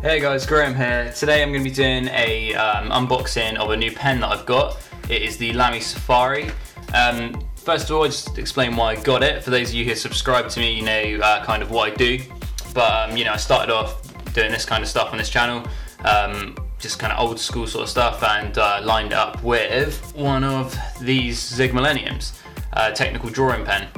Hey guys, Graham here. Today I'm going to be doing a unboxing of a new pen that I've got. It is the Lamy Safari. First of all, I'll just explain why I got it. For those of you who subscribe to me, you know kind of what I do. But I started off doing this kind of stuff on this channel, just kind of old school sort of stuff, and lined it up with one of these Zig Millenniums, technical drawing pen.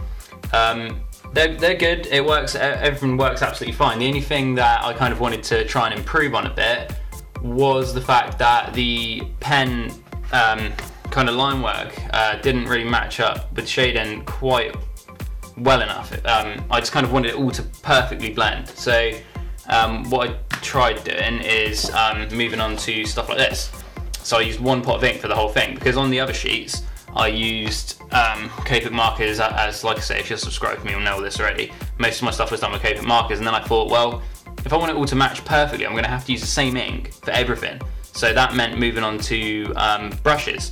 They're good, it works, everything works absolutely fine. The only thing that I kind of wanted to try and improve on a bit was the fact that the pen kind of line work didn't really match up with shading quite well enough. I just kind of wanted it all to perfectly blend. So what I tried doing is moving on to stuff like this. So I used one pot of ink for the whole thing, because on the other sheets I used Copic markers, as like I say, if you're subscribed to me you'll know this already. Most of my stuff was done with Copic markers, and then I thought, well, if I want it all to match perfectly, I'm going to have to use the same ink for everything. So that meant moving on to brushes.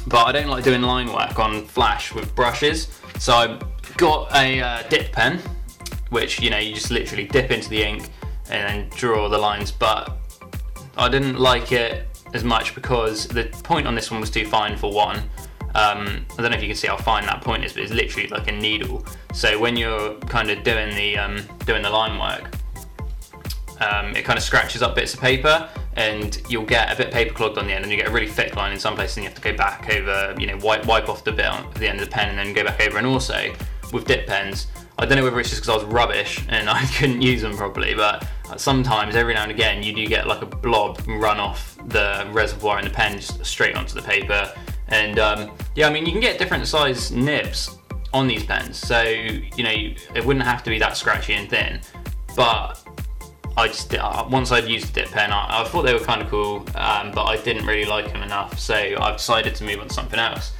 But I don't like doing line work on flash with brushes, so I got a dip pen, which you just literally dip into the ink and then draw the lines. But I didn't like it as much because the point on this one was too fine for one. I don't know if you can see how fine that point is, but it's literally like a needle. So when you're kind of doing the line work, it kind of scratches up bits of paper, and you'll get a bit paper clogged on the end, and you get a really thick line in some places, and you have to go back over, wipe off the bit on the end of the pen, and then go back over. And also with dip pens, I don't know whether it's just because I was rubbish and I couldn't use them properly, but sometimes, every now and again, you do get like a blob run off the reservoir in the pen just straight onto the paper. And yeah, you can get different size nibs on these pens, so it wouldn't have to be that scratchy and thin. But I just once I'd used the dip pen, I thought they were kind of cool, but I didn't really like them enough, so I've decided to move on to something else.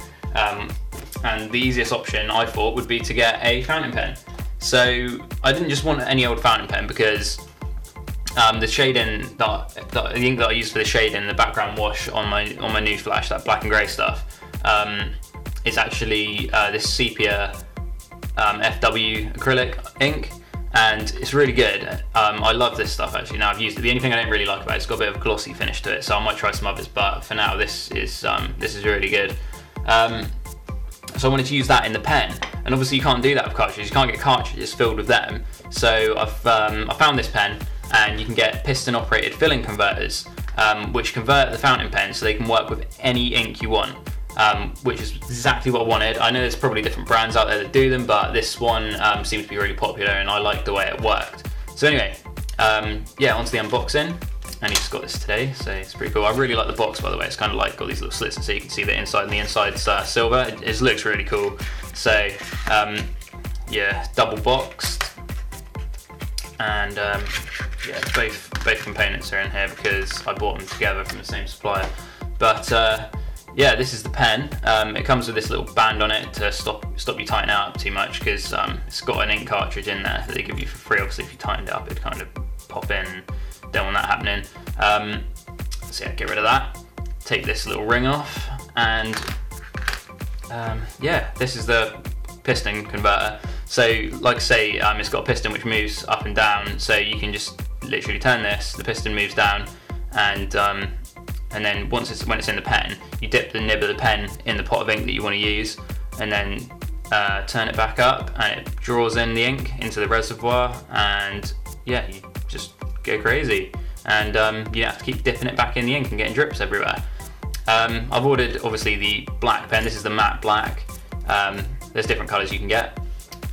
And the easiest option, I thought, would be to get a fountain pen. So I didn't just want any old fountain pen, because the shading, the ink that I used for the shading, the background wash on my new flash, that black and grey stuff, is actually this sepia FW acrylic ink, and it's really good. I love this stuff actually. Now I've used it. The only thing I don't really like about it's got a bit of a glossy finish to it, so I might try some others, but for now this is really good. So I wanted to use that in the pen, and obviously you can't do that with cartridges. You can't get cartridges filled with them. So I found this pen, and you can get piston operated filling converters, which convert the fountain pen so they can work with any ink you want, which is exactly what I wanted. I know there's probably different brands out there that do them, but this one seems to be really popular, and I like the way it worked. So anyway, yeah, onto the unboxing. And he just got this today, so it's pretty cool. I really like the box, by the way. It's kind of like got these little slits, so you can see the inside, and the inside's silver. It looks really cool. So yeah, double boxed, and yeah, both components are in here because I bought them together from the same supplier. But yeah, this is the pen. It comes with this little band on it to stop you tightening it up too much, because it's got an ink cartridge in there that they give you for free. Obviously, if you tightened it up, it'd kind of pop in. Don't want that happening. So yeah, get rid of that. Take this little ring off, and yeah, this is the piston converter. So like I say, it's got a piston which moves up and down, so you can just literally turn this, the piston moves down, and then when it's in the pen, you dip the nib of the pen in the pot of ink that you want to use, and then turn it back up, and it draws in the ink into the reservoir, and yeah, you just go crazy, and you have to keep dipping it back in the ink and getting drips everywhere. I've ordered obviously the black pen. This is the matte black. There's different colours you can get,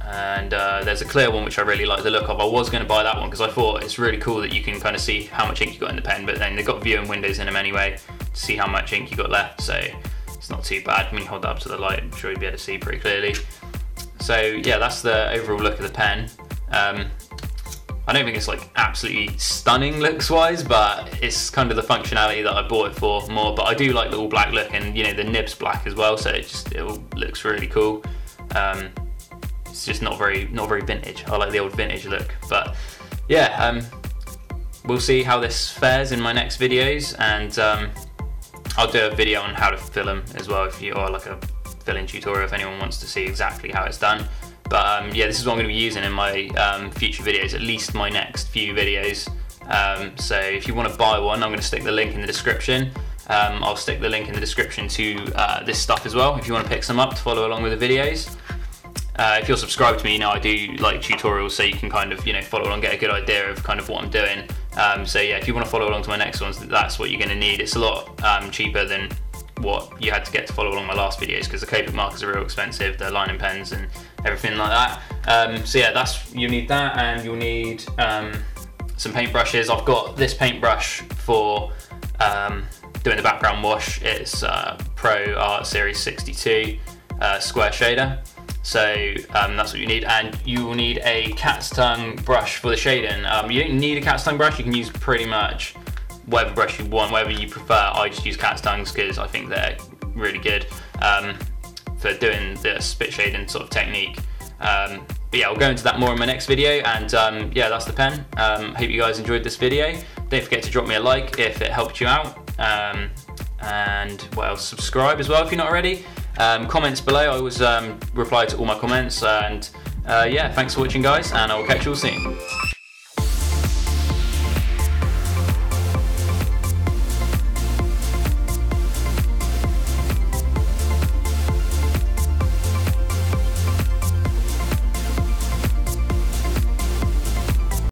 and there's a clear one which I really like the look of. I was going to buy that one because I thought it's really cool that you can kind of see how much ink you got in the pen, but then they've got viewing windows in them anyway to see how much ink you got left, so it's not too bad. When you hold that up to the light, I'm sure you'll be able to see pretty clearly. So yeah, that's the overall look of the pen. I don't think it's like absolutely stunning looks wise, but it's kind of the functionality that I bought it for more. But I do like the all black look, and the nib's black as well, so it all looks really cool. It's just not very vintage. I like the old vintage look, but yeah, we'll see how this fares in my next videos, and I'll do a video on how to fill them as well, or like a filling tutorial if anyone wants to see exactly how it's done. But yeah, this is what I'm going to be using in my future videos, at least my next few videos. So if you want to buy one, I'm going to stick the link in the description. I'll stick the link in the description to this stuff as well if you want to pick some up to follow along with the videos. If you're subscribed to me, you know I do like tutorials, so you can kind of, you know, follow along, get a good idea of kind of what I'm doing. So yeah, if you want to follow along to my next ones, that's what you're going to need. It's a lot cheaper than what you had to get to follow along my last videos, because the Copic markers are real expensive, the lining pens and everything like that. So yeah, you'll need that, and you'll need some paintbrushes. I've got this paintbrush for doing the background wash. It's Pro Art Series 62 square shader. So that's what you need, and you will need a cat's tongue brush for the shading. You don't need a cat's tongue brush, you can use pretty much whatever brush you want, whatever you prefer. I just use cat's tongues because I think they're really good for doing the spit shading sort of technique. But yeah, I'll go into that more in my next video, and yeah, that's the pen. Hope you guys enjoyed this video. Don't forget to drop me a like if it helped you out, and what else, subscribe as well if you're not already. Comments below, I always reply to all my comments, and yeah, thanks for watching guys, and I'll catch you all soon.